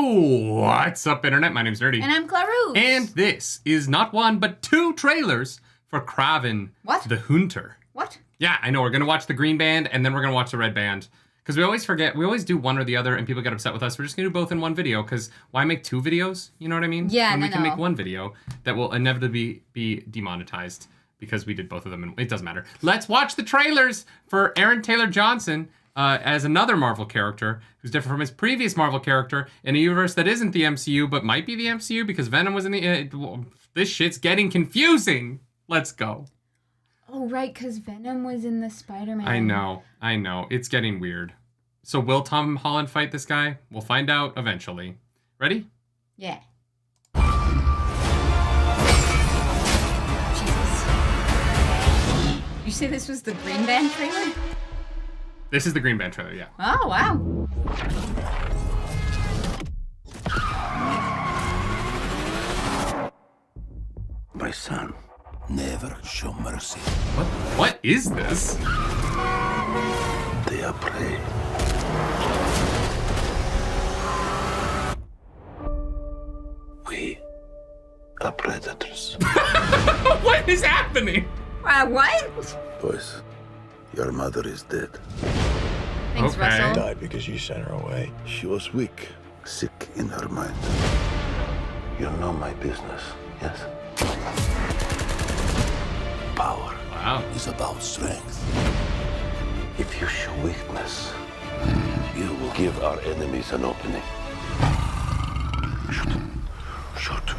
What's up, Internet? My name's Nerdy. And I'm Clarus. And this is not one, but two trailers for Kraven, the Hunter. What? Yeah, I know. We're going to watch the green band, and then we're going to watch the red band. Because we always forget. We always do one or the other, and people get upset with us. We're just going to do both in one video, because why make two videos? You know what I mean? Yeah, we can make one video that will inevitably be demonetized, because we did both of them, and it doesn't matter. Let's watch the trailers for Aaron Taylor Johnson as another Marvel character who's different from his previous Marvel character in a universe that isn't the MCU, but might be the MCU because Venom was in the... this shit's getting confusing. Let's go. Oh, right, because Venom was in the Spider-Man. I know. It's getting weird. So will Tom Holland fight this guy? We'll find out eventually. Ready? Yeah. You say this was the Green Band trailer? This is the Green Band trailer, yeah. Oh, wow. My son, never show mercy. What is this? They are prey. We are predators. What is happening? What? Boys, your mother is dead. Thanks, Okay. Russell. Died because you sent her away. She was weak, sick in her mind. You know my business, yes? Power is about strength. If you show weakness, you will give our enemies an opening. Shoot. Shoot.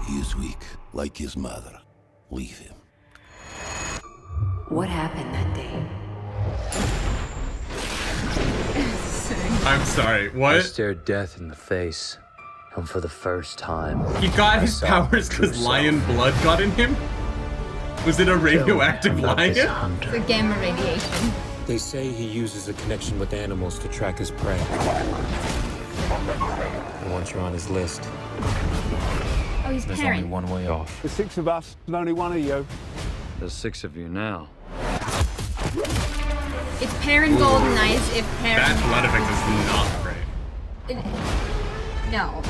He is weak, like his mother. Leave him. What happened that day? I'm sorry, I what? stared death in the face, and for the first time, He got his saw powers true because lion self. blood got in him? Was it a radioactive About this lion? hunter. The gamma radiation. They say he uses a connection with animals to track his prey. And once you're on his list, Oh, he's there's only parent. one way off. The six of us, and only one of you. There's 6 of you now. It's Perrin Golden Eyes if Perrin... That blood effect is not great. No,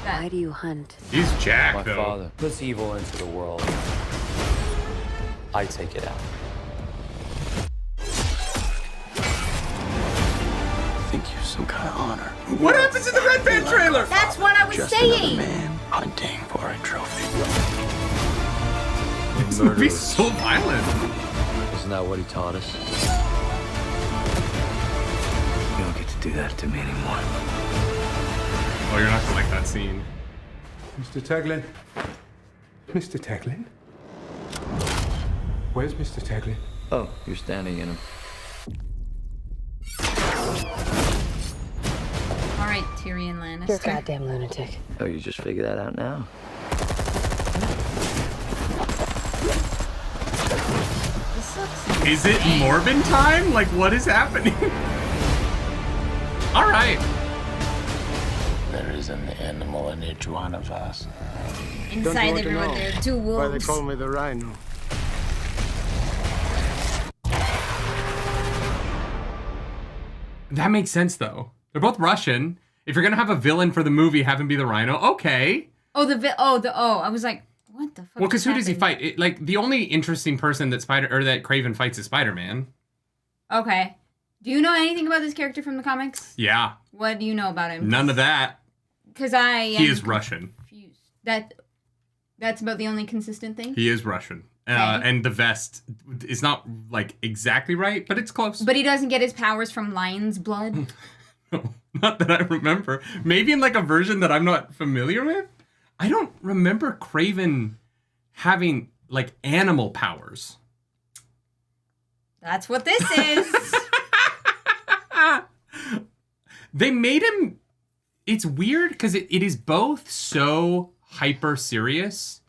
Why do you hunt? He's Jack, My though. father puts evil into the world. I take it out. I think you're some kind of honor. What happens in the Red Band trailer? That's what I was Just another saying. man hunting for a trophy. This movie's so violent. Isn't that what he taught us? You don't get to do that to me anymore. Oh, you're not gonna like that scene. Mr. Taglin? Mr. Taglin? Where's Mr. Taglin? Oh, you're standing in him. All right, Tyrion Lannister. You're a goddamn lunatic. Oh, you just figured that out now? This looks Is it Morbin time? Like, what is happening? All right. There is an animal in each one of us. inside the room. There are two wolves. me the Rhino. That makes sense, though. They're both Russian. If you're gonna have a villain for the movie, have him be the Rhino. Okay. I was like, what the fuck? Well, because just who does he happened? fight? Like, the only interesting person that Kraven fights is Spider-Man. Okay. Do you know anything about this character from the comics? Yeah. What do you know about him? None of that. Because he He is Russian. confused. That's about the only consistent thing. He is Russian. Okay. And the vest is not, like, exactly right, but it's close. But he doesn't get his powers from lion's blood. No, not that I remember. Maybe in, like, a version that I'm not familiar with? I don't remember Kraven having, like, animal powers. That's what this is. They made him... It's weird because it is both so hyper serious,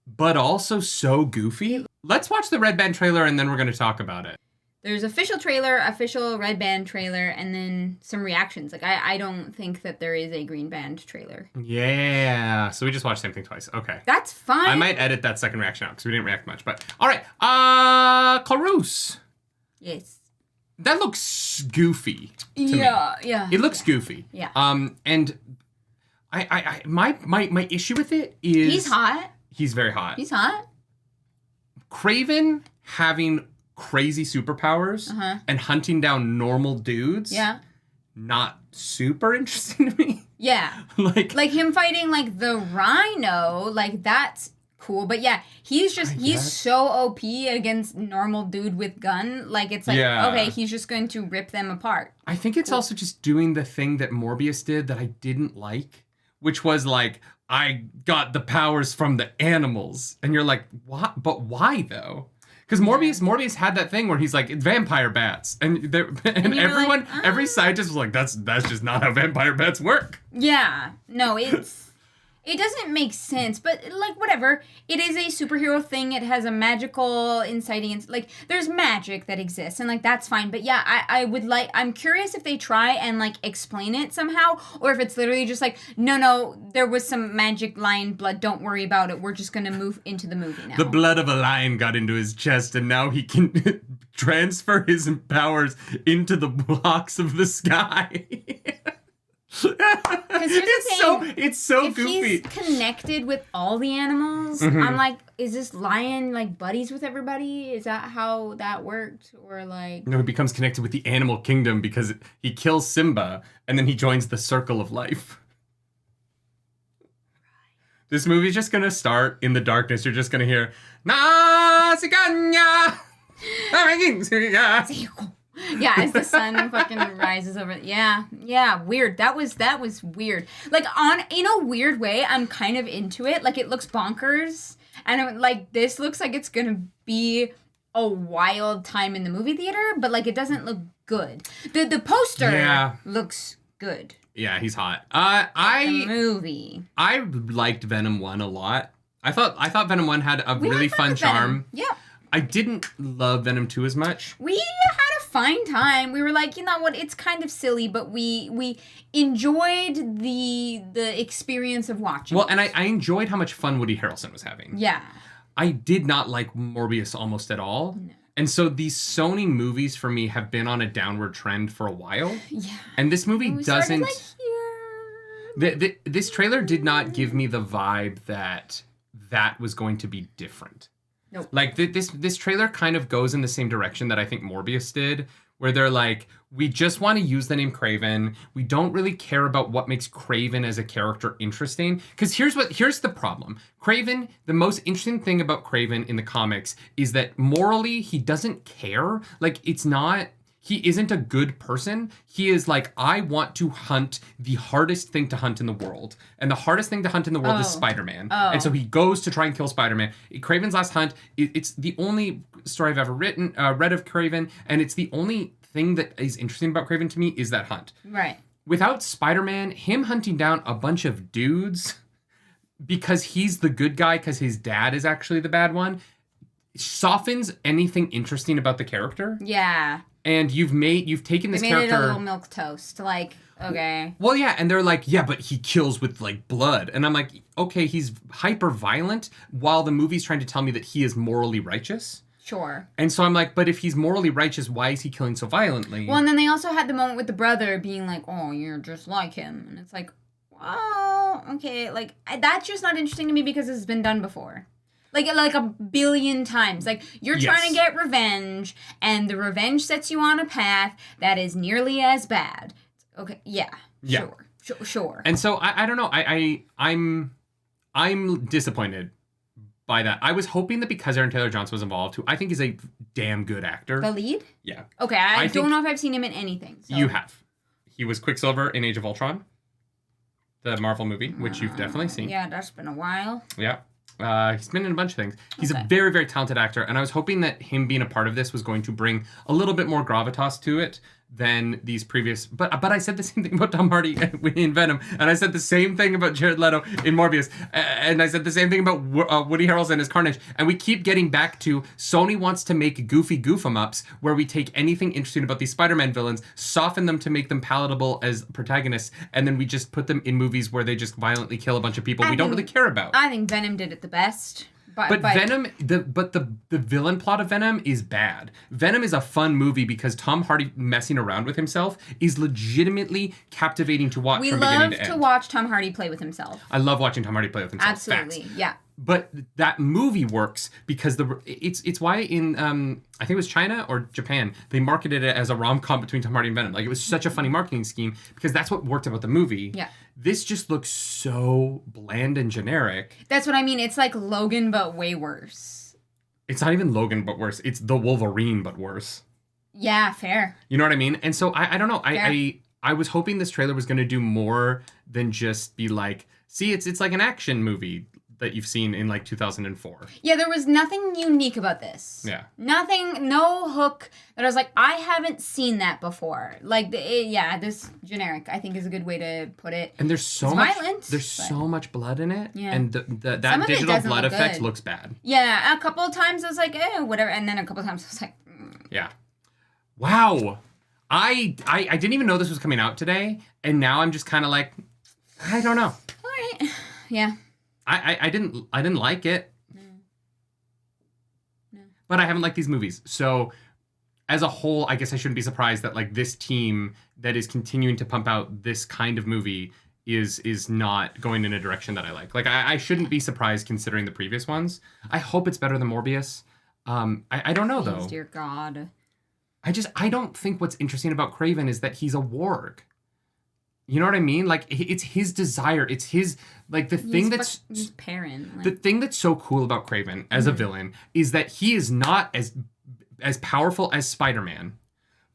but also so goofy. Let's watch the Red Band trailer and then we're going to talk about it. There's official trailer, official Red Band trailer, and then some reactions. Like, I don't think that there is a Green Band trailer. Yeah. So we just watched the same thing twice. Okay. That's fine. I might edit that second reaction out because we didn't react much. But all right. Clarus, Yes. That looks goofy to me. Yeah. It looks goofy. Yeah. And my issue with it is He's hot. He's very hot. He's hot. Kraven having crazy superpowers and hunting down normal dudes. Yeah. Not super interesting to me. Yeah. like him fighting like the Rhino, like that's cool. But yeah, he's so OP against normal dude with gun. Like it's like, okay, he's just going to rip them apart. I think it's also just doing the thing that Morbius did that I didn't like, which was like, I got the powers from the animals. And you're like, what? But why though? Because Morbius had that thing where he's like, it's vampire bats. And everyone, like, every scientist was like, that's just not how vampire bats work. Yeah. No, it doesn't make sense, but like whatever. It is a superhero thing. It has a magical inciting, like there's magic that exists, and like that's fine. But yeah, I'm curious if they try and like explain it somehow, or if it's literally just like, no, there was some magic lion blood. Don't worry about it. We're just gonna move into the movie now. The blood of a lion got into his chest, and now he can transfer his powers into the blocks of the sky. It's so if goofy. He's connected with all the animals. I'm like, is this lion like buddies with everybody? Is that how that worked? Or like, No, he becomes connected with the animal kingdom because he kills Simba and then he joins the circle of life. This movie's just gonna start in the darkness. You're just gonna hear Na Siganya. yeah, as the sun fucking rises over. Yeah, weird. That was weird. Like in a weird way, I'm kind of into it. Like it looks bonkers, and I'm like, this looks like it's gonna be a wild time in the movie theater, but like it doesn't look good. The poster looks good. Yeah, he's hot. The movie. I liked Venom 1 a lot. I thought Venom 1 had a really fun charm. Yeah. I didn't love Venom 2 as much. We had a fine time. We were like, you know what, it's kind of silly, but we enjoyed the experience of watching. Well, and I enjoyed how much fun Woody Harrelson was having. Yeah. I did not like Morbius almost at all. No. And so these Sony movies for me have been on a downward trend for a while. Yeah. And this movie doesn't... Like here. This trailer did not give me the vibe that was going to be different. Nope. Like this trailer kind of goes in the same direction that I think Morbius did, where they're like, we just want to use the name Kraven. We don't really care about what makes Kraven as a character interesting. Because here's the problem. Kraven, the most interesting thing about Kraven in the comics is that morally he doesn't care. Like he isn't a good person. He is like, I want to hunt the hardest thing to hunt in the world. And the hardest thing to hunt in the world is Spider-Man. And so he goes to try and kill Spider-Man. Kraven's Last Hunt, it's the only story I've ever read of Kraven. And it's the only thing that is interesting about Kraven to me is that hunt. Right. Without Spider-Man, him hunting down a bunch of dudes because he's the good guy because his dad is actually the bad one, softens anything interesting about the character. Yeah. And you've taken this character... They made it a little milquetoast. Like, okay. Well, yeah, and they're like, yeah, but he kills with, like, blood. And I'm like, okay, he's hyper-violent while the movie's trying to tell me that he is morally righteous. Sure. And so I'm like, but if he's morally righteous, why is he killing so violently? Well, and then they also had the moment with the brother being like, oh, you're just like him. And it's like, oh, okay. Like, that's just not interesting to me because it's been done before. Like a billion times. Like, you're trying to get revenge, and the revenge sets you on a path that is nearly as bad. Okay, yeah. Sure. And so, I don't know. I'm disappointed by that. I was hoping that because Aaron Taylor Johnson was involved, who I think is a damn good actor. The lead? Yeah. Okay, I don't know if I've seen him in anything. So. You have. He was Quicksilver in Age of Ultron, the Marvel movie, which you've definitely seen. Yeah, that's been a while. Yeah. He's been in a bunch of things. He's a very, very talented actor, and I was hoping that him being a part of this was going to bring a little bit more gravitas to it than these previous... But I said the same thing about Tom Hardy in Venom, and I said the same thing about Jared Leto in Morbius, and I said the same thing about Woody Harrelson as Carnage, and we keep getting back to Sony wants to make goofy goof-em-ups where we take anything interesting about these Spider-Man villains, soften them to make them palatable as protagonists, and then we just put them in movies where they just violently kill a bunch of people we don't really care about. I think Venom did it the best. But Venom, the villain plot of Venom is bad. Venom is a fun movie because Tom Hardy messing around with himself is legitimately captivating to watch from beginning to end. We love to watch Tom Hardy play with himself. I love watching Tom Hardy play with himself. Absolutely, Facts. yeah. But that movie works because it's why in I think it was China or Japan they marketed it as a rom-com between Tom Hardy and Venom. Like it was such a funny marketing scheme because that's what worked about the movie. Yeah. This just looks so bland and generic. That's what I mean. It's like Logan, but way worse. It's not even Logan, but worse. It's the Wolverine, but worse. Yeah, fair. You know what I mean? And so I don't know. I was hoping this trailer was going to do more than just be like, see, it's like an action movie that you've seen in like 2004. Yeah, there was nothing unique about this. Yeah. Nothing, no hook that I was like, I haven't seen that before. Like, this generic, I think is a good way to put it. And there's so much blood in it. Yeah. And that digital blood effect looks bad. Yeah, a couple of times I was like, whatever. And then a couple of times I was like, Yeah. Wow. I didn't even know this was coming out today. And now I'm just kind of like, I don't know. All right. Yeah. I didn't like it. No. But I haven't liked these movies. So as a whole, I guess I shouldn't be surprised that like this team that is continuing to pump out this kind of movie is not going in a direction that I like. Like I shouldn't be surprised considering the previous ones. I hope it's better than Morbius. I don't know though. Dear God. I don't think what's interesting about Kraven is that he's a warg. You know what I mean? Like it's his desire. It's his like the thing that's his parent. Like. The thing that's so cool about Kraven as a villain is that he is not as powerful as Spider-Man,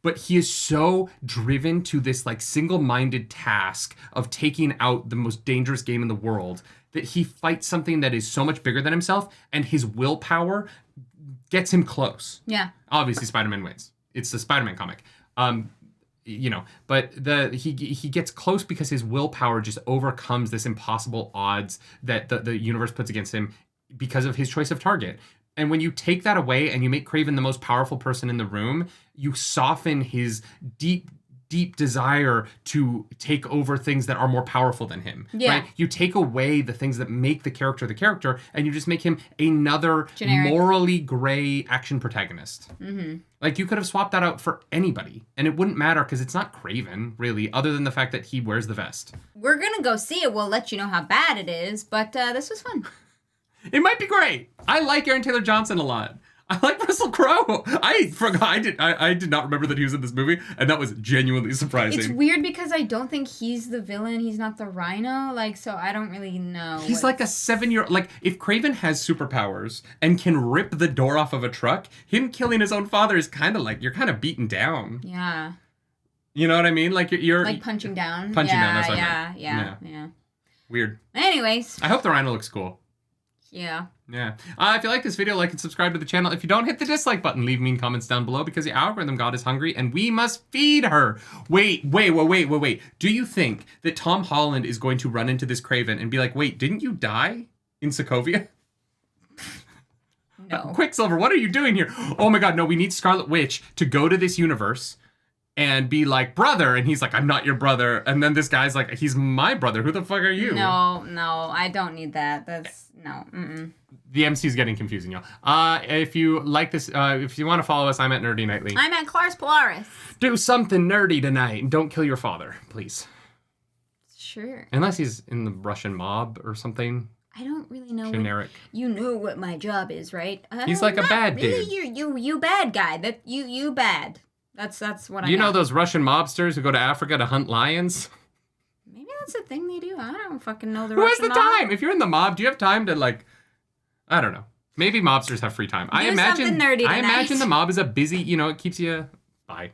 but he is so driven to this like single-minded task of taking out the most dangerous game in the world that he fights something that is so much bigger than himself, and his willpower gets him close. Yeah. Obviously, Spider-Man wins. It's the Spider-Man comic. But he gets close because his willpower just overcomes this impossible odds that the universe puts against him because of his choice of target. And when you take that away and you make Kraven the most powerful person in the room, you soften his deep desire to take over things that are more powerful than him. Yeah. Right? You take away the things that make the character, and you just make him another generic, morally gray action protagonist. Mm-hmm. Like, you could have swapped that out for anybody, and it wouldn't matter because it's not Kraven, really, other than the fact that he wears the vest. We're going to go see it. We'll let you know how bad it is, but this was fun. It might be great. I like Aaron Taylor Johnson a lot. I like Russell Crowe. I forgot. I did not remember that he was in this movie, and that was genuinely surprising. It's weird because I don't think he's the villain. He's not the Rhino. Like, so I don't really know. He's like a 7-year-old. Like, if Kraven has superpowers and can rip the door off of a truck, him killing his own father is kind of like, you're kind of beaten down. Yeah. You know what I mean? Like, you're like punching down. Punching down. That's what I meant. Yeah. Weird. Anyways. I hope the Rhino looks cool. Yeah. Yeah. If you like this video, like and subscribe to the channel. If you don't, hit the dislike button. Leave mean comments down below because the algorithm god is hungry and we must feed her. Wait. Do you think that Tom Holland is going to run into this Kraven and be like, wait, didn't you die in Sokovia? No. Quicksilver, what are you doing here? Oh my God, no, we need Scarlet Witch to go to this universe and be like, brother. And he's like, I'm not your brother. And then this guy's like, he's my brother. Who the fuck are you? No, I don't need that. No. The MC's getting confusing, y'all. If you like this, if you want to follow us, I'm at nerdynightly. I'm at Claris Polaris. Do something nerdy tonight and don't kill your father, please. Sure. Unless he's in the Russian mob or something. I don't really know. Generic. You know what my job is, right? He's like a bad dude. You bad guy. That you bad. That's what I You know those Russian mobsters who go to Africa to hunt lions? Maybe that's a thing they do. I don't fucking know the Who has Russian the mob. time? If you're in the mob, do you have time to like, I don't know. Maybe mobsters have free time. I imagine something nerdy tonight. the mob is a busy, it keeps you, bye.